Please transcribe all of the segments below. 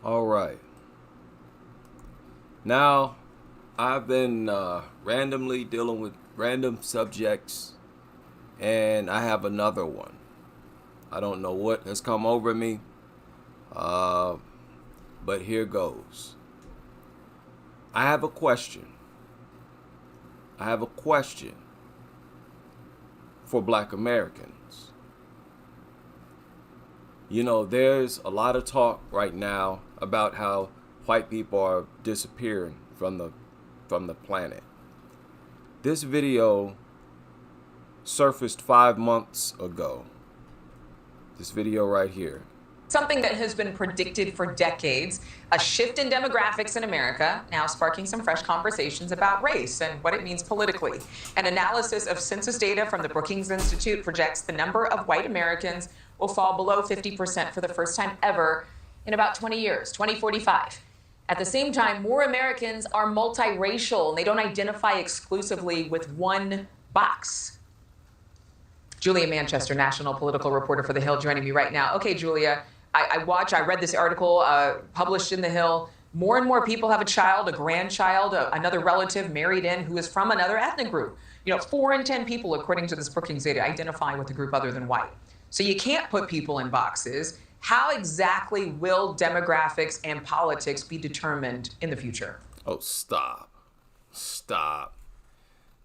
All right. Now, I've been randomly dealing with random subjects, and I have another one. I don't know what has come over me, uh, but here goes. I have a question. I have a question for Black Americans. You know, there's a lot of talk right now about how white people are disappearing from the planet. This video surfaced 5 months ago. This video right here. Something that has been predicted for decades, a shift in demographics in America, now sparking some fresh conversations about race and what it means politically. An analysis of census data from the Brookings Institute projects the number of white Americans will fall below 50% for the first time ever in about 20 years, 2045. At the same time, more Americans are multiracial and they don't identify exclusively with one box. Julia Manchester, national political reporter for The Hill, joining me right now. Okay, Julia, I read this article published in The Hill. More and more people have a child, a grandchild, another relative married in who is from another ethnic group. 4 in 10 people, according to this Brookings data, identify with a group other than white. So you can't put people in boxes. How exactly will demographics and politics be determined in the future? Oh, stop. Stop.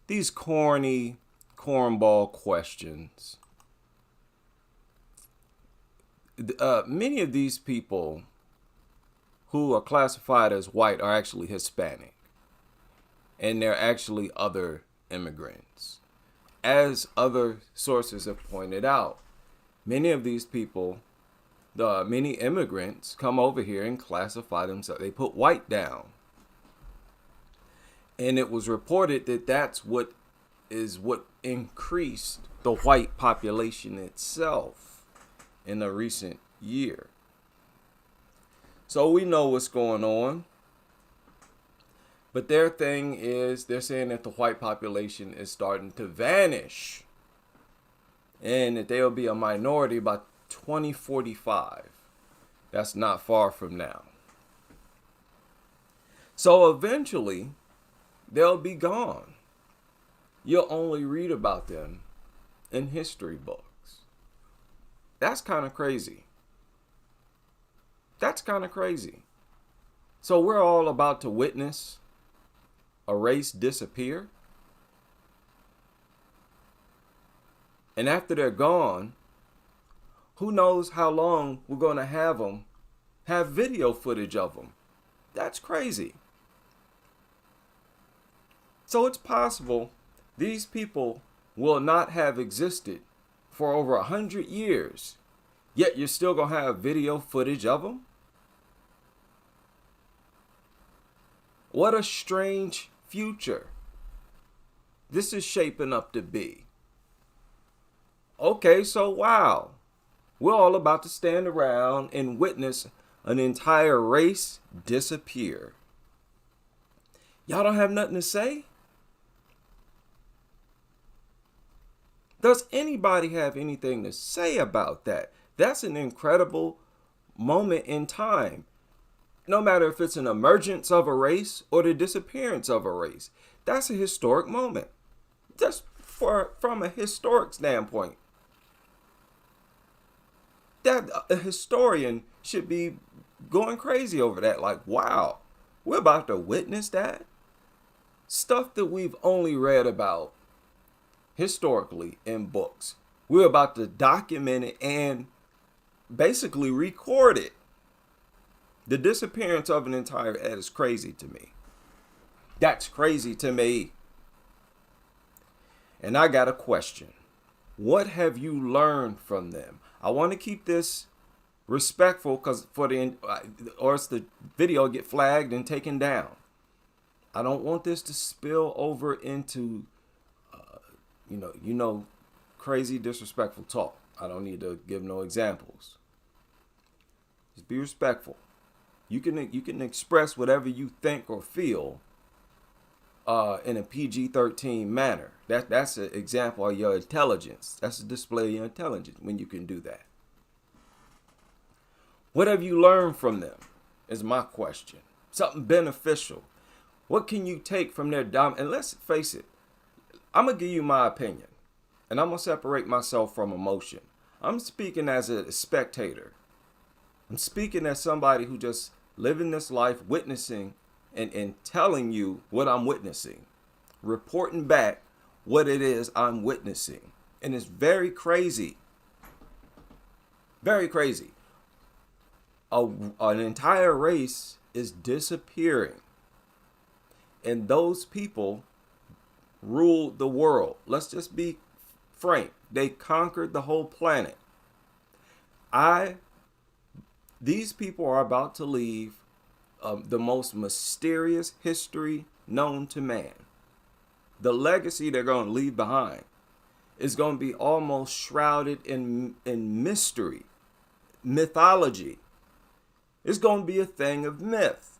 These corny cornball questions. Many of these people who are classified as white are actually Hispanic, and they're actually other immigrants. As other sources have pointed out, many of these people, many immigrants come over here and classify themselves. They put white down. And it was reported that that's what increased the white population itself in a recent year. So we know what's going on. But their thing is, they're saying that the white population is starting to vanish and that they'll be a minority by 2045. That's not far from now. So eventually, they'll be gone. You'll only read about them in history books. That's kind of crazy. That's kind of crazy. So we're all about to witness a race disappear. And after they're gone, who knows how long we're going to have video footage of them. That's crazy. So it's possible these people will not have existed for over 100 years, yet you're still going to have video footage of them? What a strange future this is shaping up to be. Okay, so wow. We're all about to stand around and witness an entire race disappear. Y'all don't have nothing to say? Does anybody have anything to say about that? That's an incredible moment in time. No matter if it's an emergence of a race or the disappearance of a race. That's a historic moment. Just from a historic standpoint. That a historian should be going crazy over that. Like, wow, we're about to witness that. Stuff that we've only read about historically in books. We're about to document it and basically record it. The disappearance of an entire head is crazy to me. That's crazy to me. And I got a question. What have you learned from them? I want to keep this respectful because or else the video will get flagged and taken down. I don't want this to spill over into crazy disrespectful talk. I don't need to give no examples. Just be respectful. You can express whatever you think or feel in a PG-13 manner. That's an example of your intelligence. That's a display of your intelligence when you can do that. What have you learned from them? is my question. Something beneficial. What can you take from their and let's face it, I'm going to give you my opinion. And I'm going to separate myself from emotion. I'm speaking as a spectator. I'm speaking as somebody who just living this life, witnessing and telling you what I'm witnessing. Reporting back what it is I'm witnessing. And it's very crazy. Very crazy. An entire race is disappearing. And those people ruled the world. Let's just be frank. They conquered the whole planet. These people are about to leave the most mysterious history known to man. The legacy they're going to leave behind is going to be almost shrouded in mystery, mythology. It's going to be a thing of myth.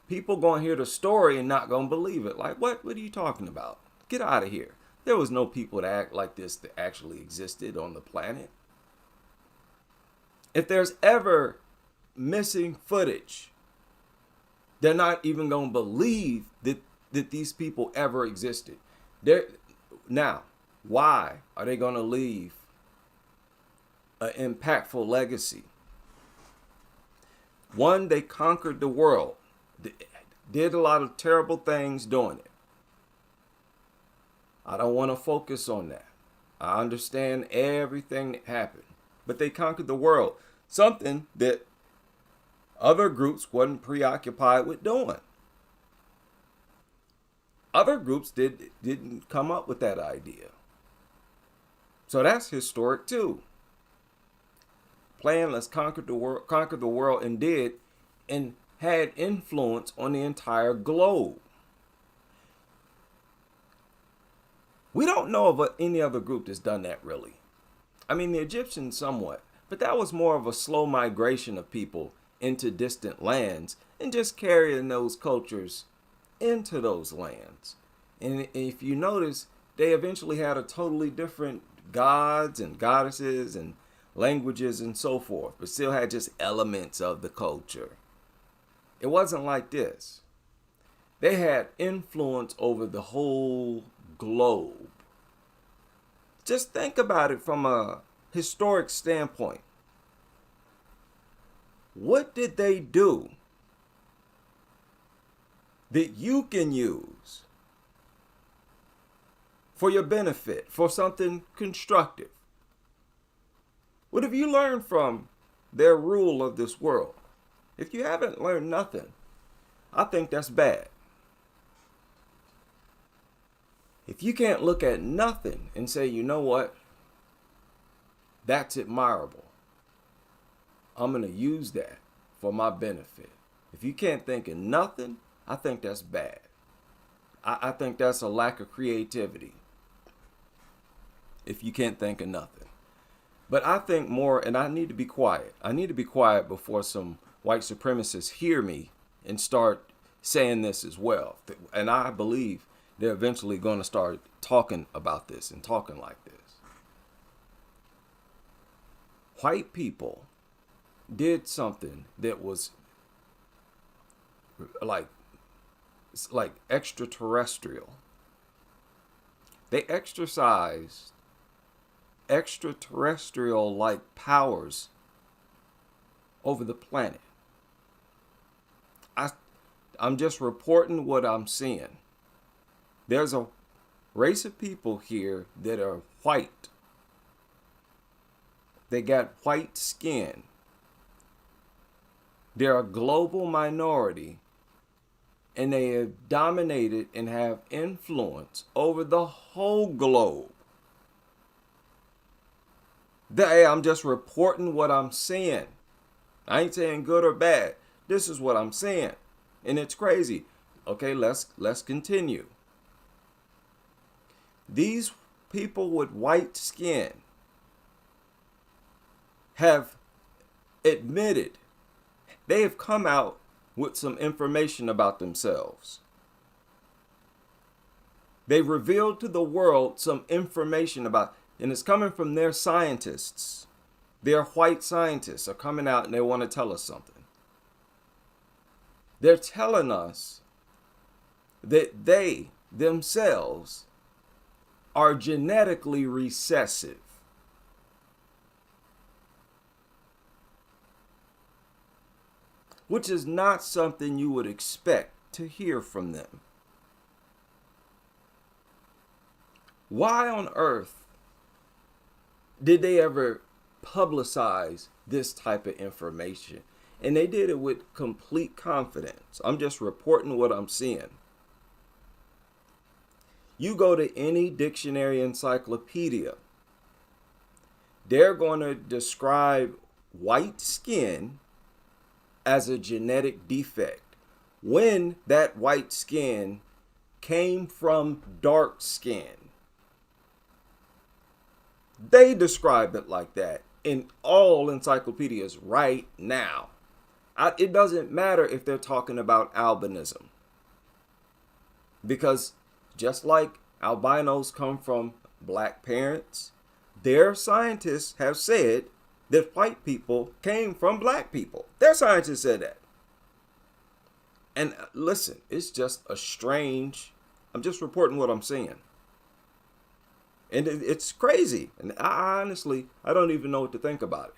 People going to hear the story and not going to believe it. Like, what are you talking about? Get out of here. There was no people that act like this that actually existed on the planet. If there's ever missing footage, they're not even going to believe that these people ever existed. Now, why are they going to leave an impactful legacy? One, they conquered the world. Did a lot of terrible things doing it. I don't want to focus on that. I understand everything that happened. But they conquered the world. Something that other groups wasn't preoccupied with doing. Other groups didn't come up with that idea. So that's historic too. Let's conquer the world, and did, and had influence on the entire globe. We don't know of any other group that's done that really. I mean, the Egyptians somewhat, but that was more of a slow migration of people into distant lands and just carrying those cultures into those lands. And if you notice, they eventually had a totally different gods and goddesses and languages and so forth, but still had just elements of the culture. It wasn't like this. They had influence over the whole globe. Just think about it from a historic standpoint. What did they do that you can use for your benefit, for something constructive? What have you learned from their rule of this world? If you haven't learned nothing, I think that's bad. If you can't look at nothing and say, you know what, that's admirable, I'm going to use that for my benefit. If you can't think of nothing, I think that's bad. I think that's a lack of creativity. If you can't think of nothing. But I think more, and I need to be quiet. I need to be quiet before some white supremacists hear me and start saying this as well. And I believe they're eventually going to start talking about this and talking like this. White people did something that was like extraterrestrial. They exercised extraterrestrial like powers over the planet. I'm just reporting what I'm seeing. There's a race of people here that are white. They got white skin. They're a global minority, and they have dominated and have influence over the whole globe. I'm just reporting what I'm seeing. I ain't saying good or bad. This is what I'm seeing. And it's crazy. Okay, let's continue. These people with white skin have admitted, they have come out with some information about themselves. They revealed to the world some information about, and it's coming from their scientists. Their white scientists are coming out and they want to tell us something. They're telling us that they themselves are genetically recessive. Which is not something you would expect to hear from them. Why on earth did they ever publicize this type of information? And they did it with complete confidence. I'm just reporting what I'm seeing. You go to any dictionary encyclopedia, they're going to describe white skin as a genetic defect when that white skin came from dark skin. They describe it like that in all encyclopedias right now. It doesn't matter if they're talking about albinism, because just like albinos come from black parents, their scientists have said that white people came from black people. Their scientists said that. And listen, it's just a strange, I'm just reporting what I'm seeing. And it's crazy. And I honestly don't even know what to think about it.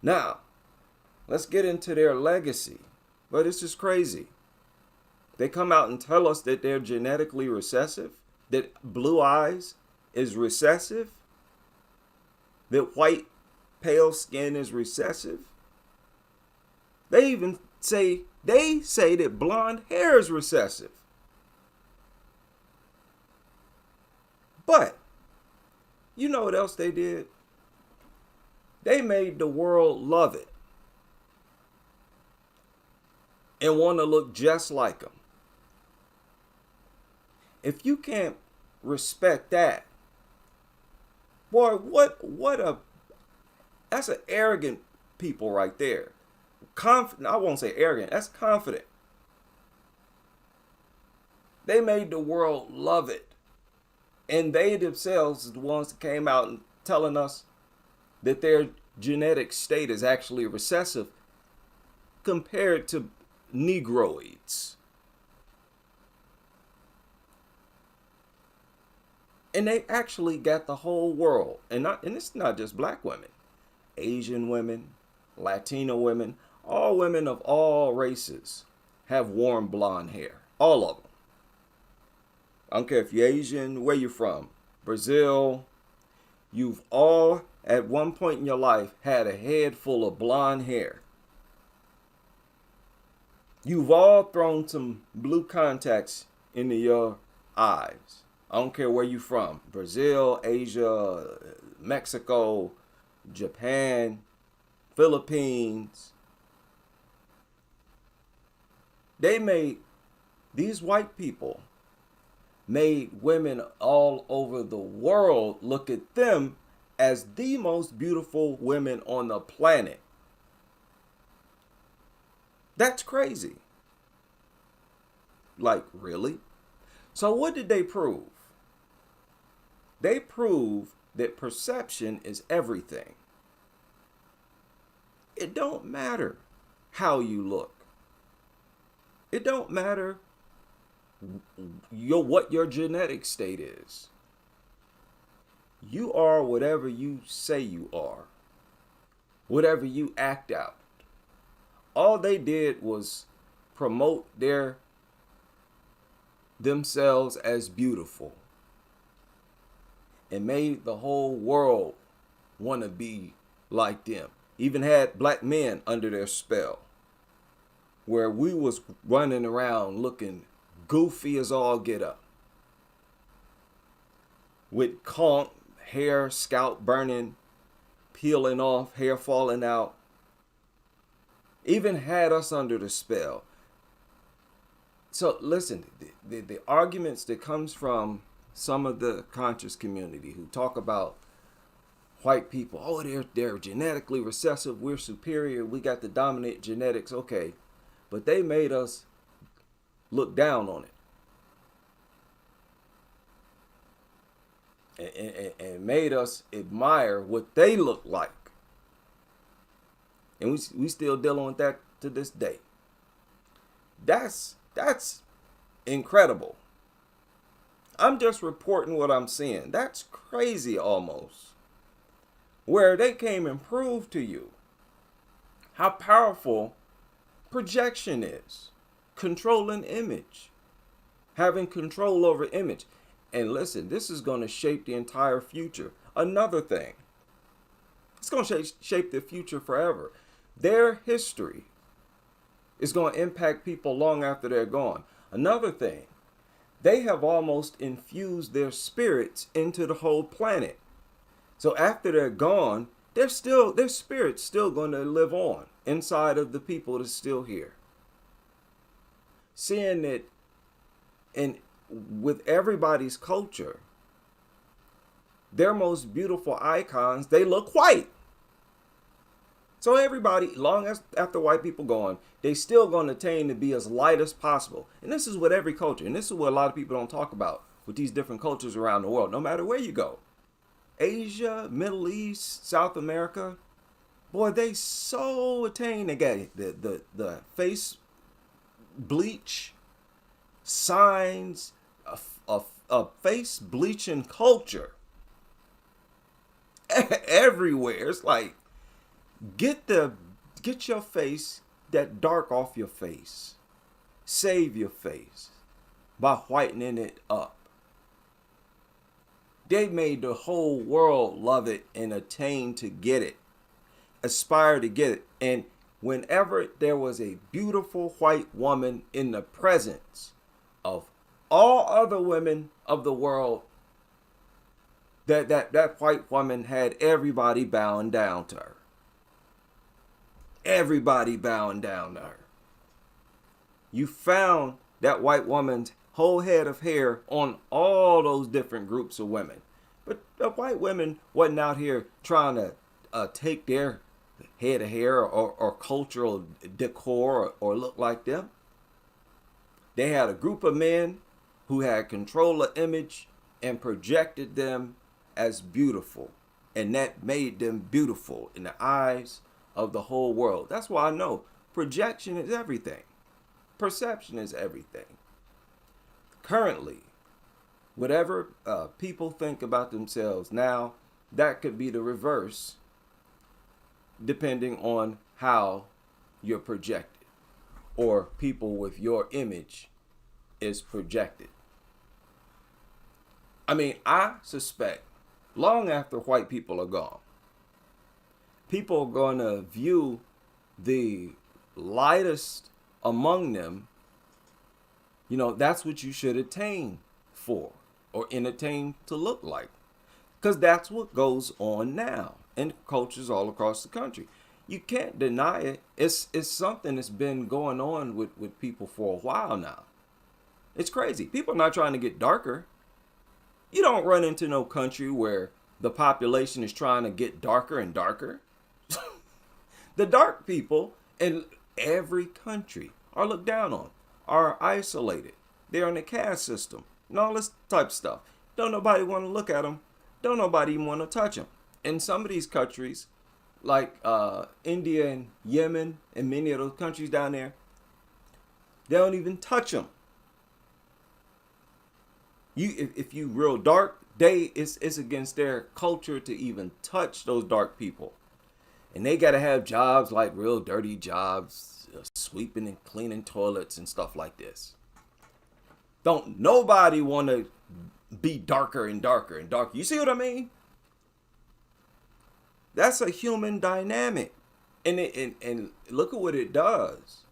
Now, let's get into their legacy. But it's just crazy. They come out and tell us that they're genetically recessive, that blue eyes is recessive, that white pale skin is recessive. They even say that blonde hair is recessive. But you know what else they did? They made the world love it and want to look just like them. If you can't respect that, boy, that's an arrogant people right there. Confident, I won't say arrogant, that's confident. They made the world love it. And they themselves are the ones that came out and telling us that their genetic state is actually recessive compared to Negroids. And they actually got the whole world, and it's not just black women, Asian women, Latino women, all women of all races have worn blonde hair. All of them. I don't care if you're Asian, where you're from, Brazil. You've all, at one point in your life, had a head full of blonde hair. You've all thrown some blue contacts into your eyes. I don't care where you're from, Brazil, Asia, Mexico, Japan, Philippines. These white people made women all over the world look at them as the most beautiful women on the planet. That's crazy. Like, really? So what did they prove? They proved that perception is everything. It don't matter how you look. It don't matter what your genetic state is. You are whatever you say you are. Whatever you act out. All they did was promote themselves as beautiful and made the whole world want to be like them. Even had black men under their spell, where we was running around looking goofy as all get up, with conch, hair, scalp burning, peeling off, hair falling out. Even had us under the spell. So listen, the arguments that comes from some of the conscious community who talk about white people, oh, they're genetically recessive, we're superior, we got the dominant genetics, okay, but they made us look down on it and made us admire what they look like. And we still dealing with that to this day. That's incredible. I'm just reporting what I'm seeing. That's crazy almost. Where they came and proved to you how powerful projection is. Controlling image. Having control over image. And listen, this is going to shape the entire future. Another thing. It's going to shape the future forever. Their history is going to impact people long after they're gone. Another thing. They have almost infused their spirits into the whole planet. So after they're gone, their spirit's still going to live on inside of the people that's still here. Seeing it with everybody's culture, their most beautiful icons, they look white. So everybody, long as after white people gone, they still going to attain to be as light as possible. And this is with every culture. And this is what a lot of people don't talk about with these different cultures around the world, no matter where you go. Asia, Middle East, South America, boy, they so attain to get the face bleach, signs, a face bleaching culture everywhere. It's like, get your face, that dark off your face. Save your face by whitening it up. They made the whole world love it and attain to get it, aspire to get it. And whenever there was a beautiful white woman in the presence of all other women of the world, that white woman had everybody bowing down to her. Everybody bowing down to her. You found that white woman's whole head of hair on all those different groups of women. But the white women wasn't out here trying to take their head of hair or cultural decor or look like them. They had a group of men who had control of image and projected them as beautiful. And that made them beautiful in the eyes of the whole world. That's why I know projection is everything. Perception is everything. Currently, whatever people think about themselves now, that could be the reverse depending on how you're projected or people with your image is projected. I mean, I suspect long after white people are gone, people are going to view the lightest among them. You know, that's what you should attain for or attain to look like. Because that's what goes on now in cultures all across the country. You can't deny it. It's something that's been going on with people for a while now. It's crazy. People are not trying to get darker. You don't run into no country where the population is trying to get darker and darker. The dark people in every country are looked down on, are isolated. They're in the caste system and all this type of stuff. Don't nobody want to look at them. Don't nobody even want to touch them. In some of these countries, like India and Yemen and many of those countries down there, they don't even touch them. If you real dark, it's against their culture to even touch those dark people. And they got to have jobs like real dirty jobs, sweeping and cleaning toilets and stuff like this. Don't nobody want to be darker and darker and darker. You see what I mean? That's a human dynamic. And look at what it does.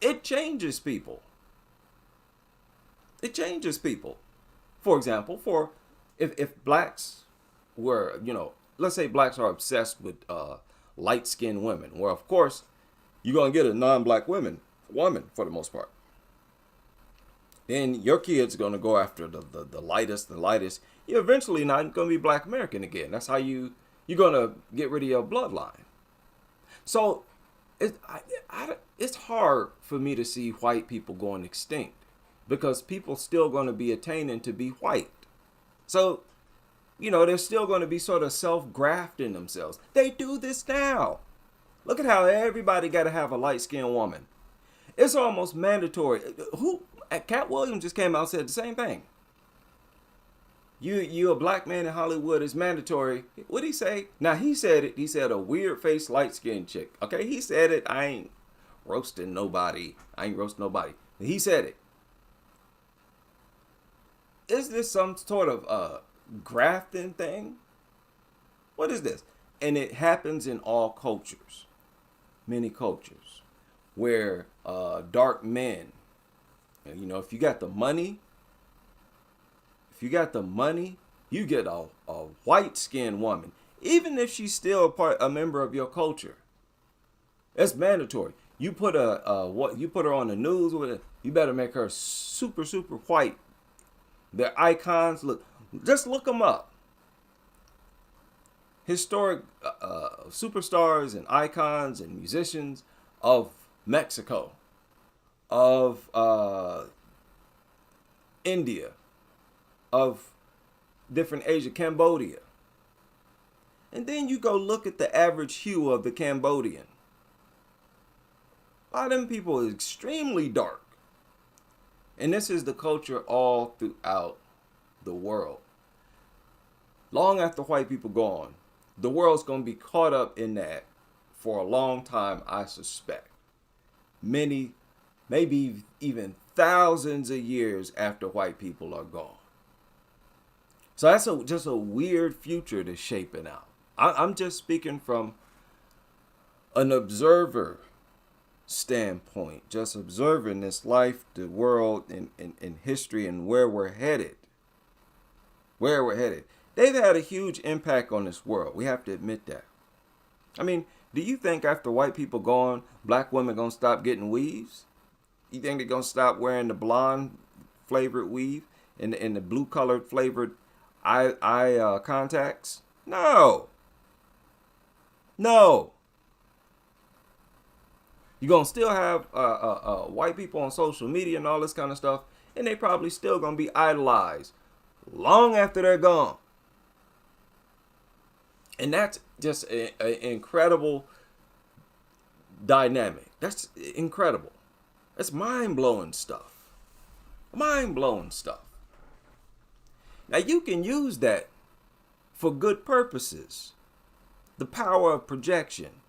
It changes people. It changes people. For example, if blacks were, let's say blacks are obsessed with light-skinned women. Well, of course, you're going to get a non-black woman for the most part. Then your kid's going to go after the lightest. You're eventually not going to be Black American again. That's how you're going to get rid of your bloodline. So it's hard for me to see white people going extinct because people still going to be attaining to be white. So, they're still going to be sort of self-grafting themselves. They do this now. Look at how everybody got to have a light-skinned woman. It's almost mandatory. Cat Williams just came out and said the same thing. You a black man in Hollywood, is mandatory. What'd he say? Now he said it. He said a weird faced light skinned chick. Okay, he said it. I ain't roasting nobody. He said it. Is this some sort of grafting thing? What is this? And it happens in all cultures, many cultures, where dark men, you know, if you got the money, you get a white-skinned woman, even if she's still a member of your culture. It's mandatory. You put her on the news with it, you better make her super white. Their icons, just look them up. Historic superstars and icons and musicians of Mexico, of India, of different Asia, Cambodia. And then you go look at the average hue of the Cambodian. A lot of them people are extremely dark. And this is the culture all throughout the world. Long after white people gone, the world's going to be caught up in that for a long time, I suspect. Many, maybe even thousands of years after white people are gone. So that's just a weird future that's shaping out. I'm just speaking from an observer standpoint, just observing this life, the world, and history, and where we're headed. They've had a huge impact on this world. We have to admit that. I mean, do you think after white people gone, black women gonna stop getting weaves? You think they're gonna stop wearing the blonde flavored weave and the blue colored flavored eye contacts? No. You're gonna still have white people on social media and all this kind of stuff, and they probably still gonna be idolized long after they're gone. And that's just an incredible dynamic. That's incredible. That's mind-blowing stuff. Now you can use that for good purposes. The power of projection.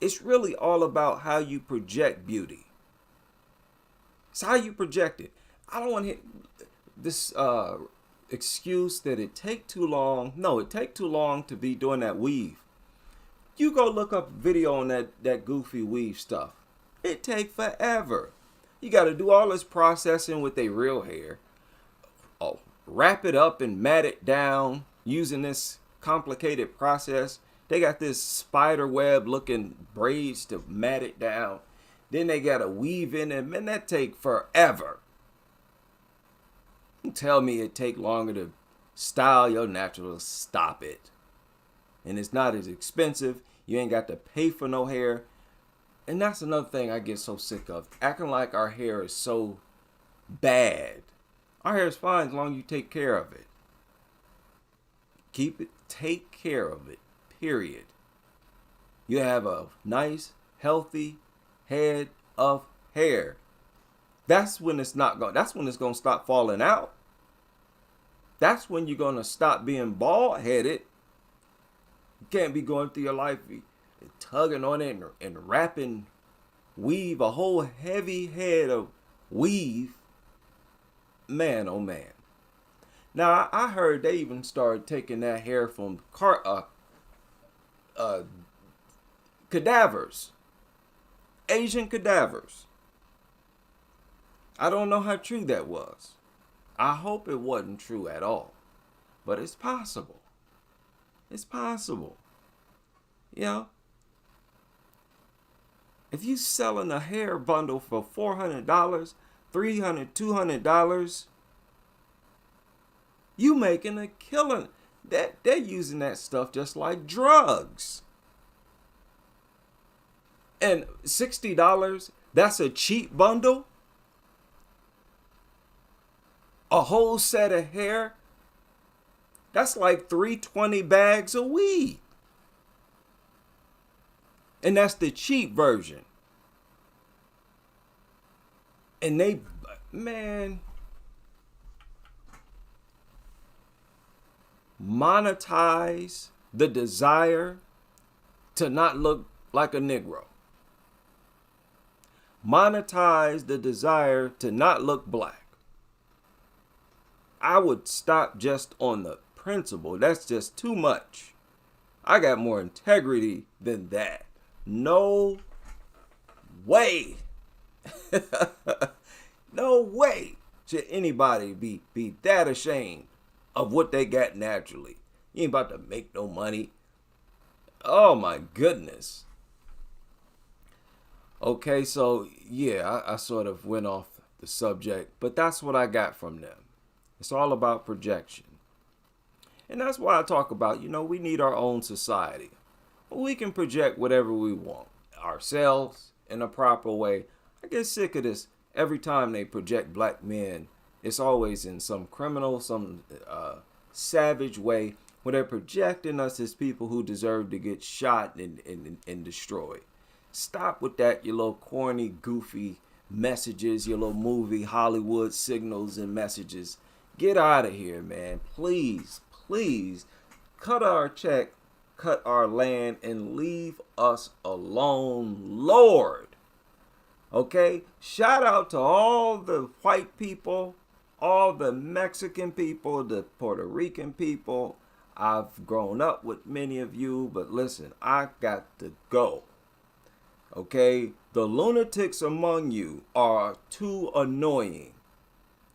It's really all about how you project beauty. It's how you project it. I don't want to hear this excuse that it take too long. No, it take too long to be doing that weave. You go look up video on that goofy weave stuff. It take forever. You got to do all this processing with their real hair. Oh, wrap it up and mat it down using this complicated process. They got this spider web looking braids to mat it down. Then they got to weave in it. Man, that take forever. You tell me it take longer to style your natural. Stop it. And it's not as expensive. You ain't got to pay for no hair. And that's another thing I get so sick of. Acting like our hair is so bad. Our hair is fine as long as you take care of it. Keep it. Take care of it. Period. You have a nice, healthy head of hair. That's when it's going to stop falling out. That's when you're going to stop being bald-headed. You can't be going through your life tugging on it and wrapping weave, a whole heavy head of weave. Man, oh man. Now, I heard they even started taking that hair from cadavers. Asian cadavers. I don't know how true that was. I hope it wasn't true at all. But it's possible. It's possible. You know? If you selling a hair bundle for $400, $300, $200, you making a killing. They're using that stuff just like drugs. And $60, that's a cheap bundle? A whole set of hair? That's like 320 bags of weed. And that's the cheap version. And they, man, monetize the desire to not look like a Negro. Monetize the desire to not look black. I would stop just on the principle. That's just too much. I got more integrity than that. No way. No way should anybody be that ashamed of what they got naturally. You ain't about to make no money. Oh my goodness. Okay, so yeah, I sort of went off the subject, but that's what I got from them. It's all about projection. And that's why I talk about, we need our own society. We can project whatever we want ourselves in a proper way. I get sick of this. Every time they project black men, it's always in some criminal, some savage way where they're projecting us as people who deserve to get shot and destroyed. Stop with that, you little corny, goofy messages, your little movie Hollywood signals and messages. Get out of here, man. Please, please cut our check, cut our land, and leave us alone, Lord. Okay? Shout out to all the white people, all the Mexican people, the Puerto Rican people. I've grown up with many of you, but listen, I got to go. Okay? The lunatics among you are too annoying.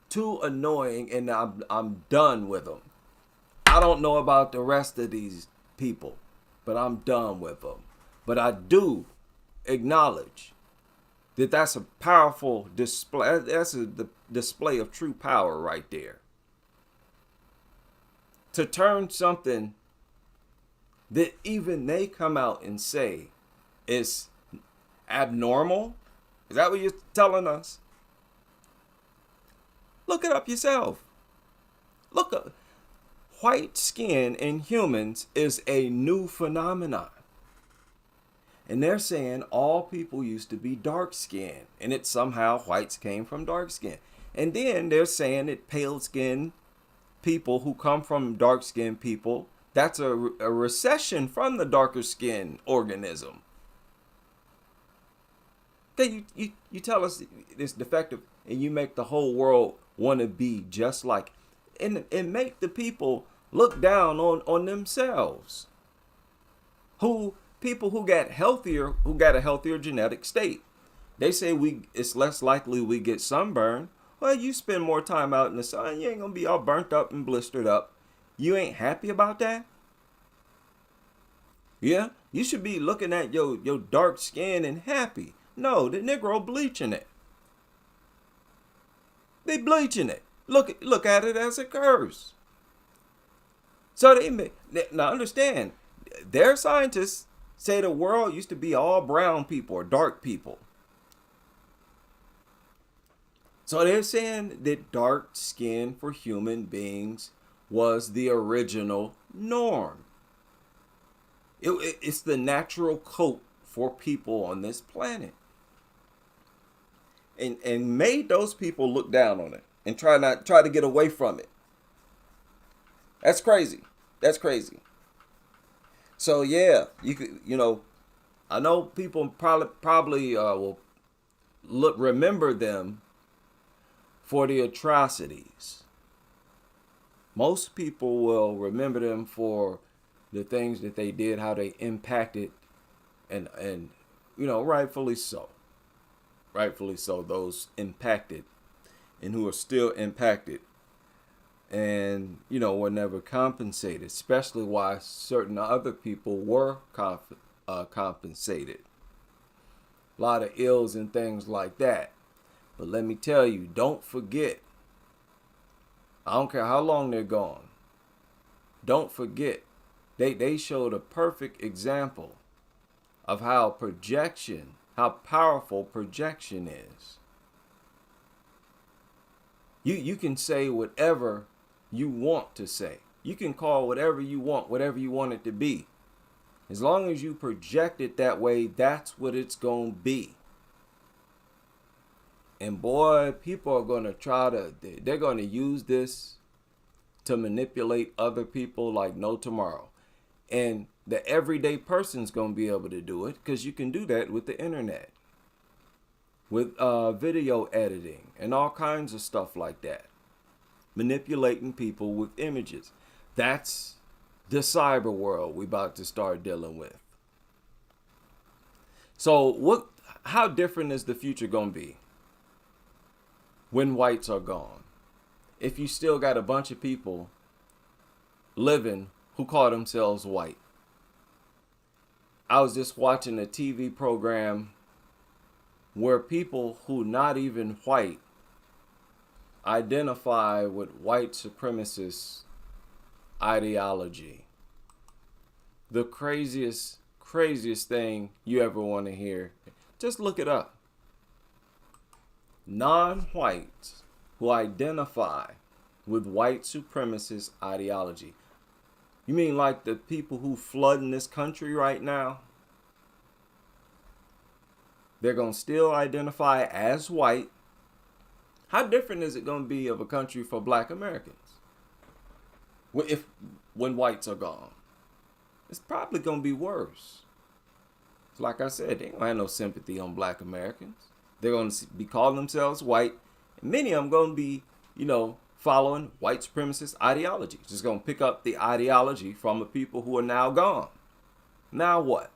Too annoying, and I'm done with them. I don't know about the rest of these people, but I'm done with them. But I do acknowledge that that's a powerful display. That's a display of true power right there. To turn something that even they come out and say is abnormal. Is that what you're telling us? Look it up yourself. Look up. White skin in humans is a new phenomenon. And they're saying all people used to be dark skinned, and it somehow whites came from dark skin. And then they're saying that pale skinned people who come from dark skinned people, that's a recession from the darker skinned organism. Okay, you tell us it's defective, and you make the whole world want to be just like, and make the people look down on themselves. People who got a healthier genetic state. They say it's less likely we get sunburn. Well, you spend more time out in the sun, you ain't gonna be all burnt up and blistered up. You ain't happy about that? Yeah, you should be looking at your dark skin and happy. No, the Negro bleaching it. They bleaching it. Look at it as a curse. So now understand, their scientists say the world used to be all brown people or dark people. So they're saying that dark skin for human beings was the original norm. It's the natural coat for people on this planet. And made those people look down on it and try to get away from it. That's crazy. That's crazy. So yeah, I know people probably will remember them for the atrocities. Most people will remember them for the things that they did, how they impacted, and rightfully so. Rightfully so, those impacted and who are still impacted and, were never compensated, especially why certain other people were compensated. A lot of ills and things like that. But let me tell you, don't forget, I don't care how long they're gone, don't forget, they showed a perfect example of how powerful projection is. You can say whatever you want to say. You can call whatever you want it to be. As long as you project it that way, that's what it's going to be. And boy, people are going to they're going to use this to manipulate other people like no tomorrow. And the everyday person's going to be able to do it because you can do that with the internet, with video editing and all kinds of stuff like that. Manipulating people with images. That's the cyber world we about to start dealing with. So how different is the future going to be when whites are gone? If you still got a bunch of people living who call themselves white. I was just watching a TV program where people who not even white identify with white supremacist ideology. The craziest thing you ever want to hear. Just look it up. Non-whites who identify with white supremacist ideology. You mean like the people who flooding this country right now? They're going to still identify as white. How different is it going to be of a country for black Americans when whites are gone? It's probably going to be worse. Like I said, they don't have no sympathy on black Americans. They're going to be calling themselves white. And many of them going to be, following white supremacist ideology. Just going to pick up the ideology from the people who are now gone. Now what?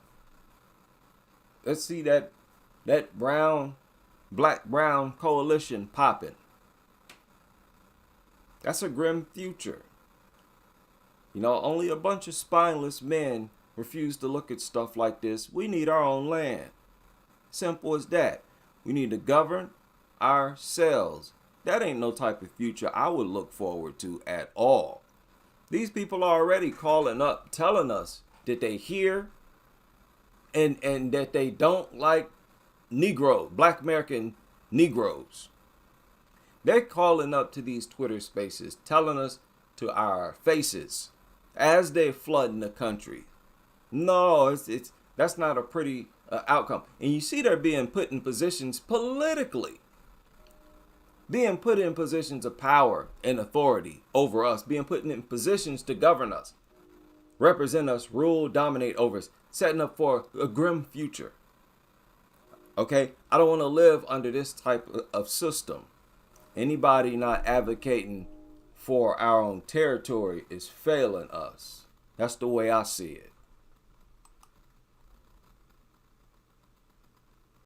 Let's see that black-brown coalition popping. That's a grim future. Only a bunch of spineless men refuse to look at stuff like this. We need our own land. Simple as that. We need to govern ourselves. That ain't no type of future I would look forward to at all. These people are already calling up, telling us that they hear and that they don't like Black American Negroes. They're calling up to these Twitter spaces, telling us to our faces as they're flooding the country. No, that's not a pretty outcome. And you see they're being put in positions politically. Being put in positions of power and authority over us. Being put in positions to govern us. Represent us, rule, dominate over us. Setting up for a grim future. Okay? I don't want to live under this type of system. Anybody not advocating for our own territory is failing us. That's the way I see it.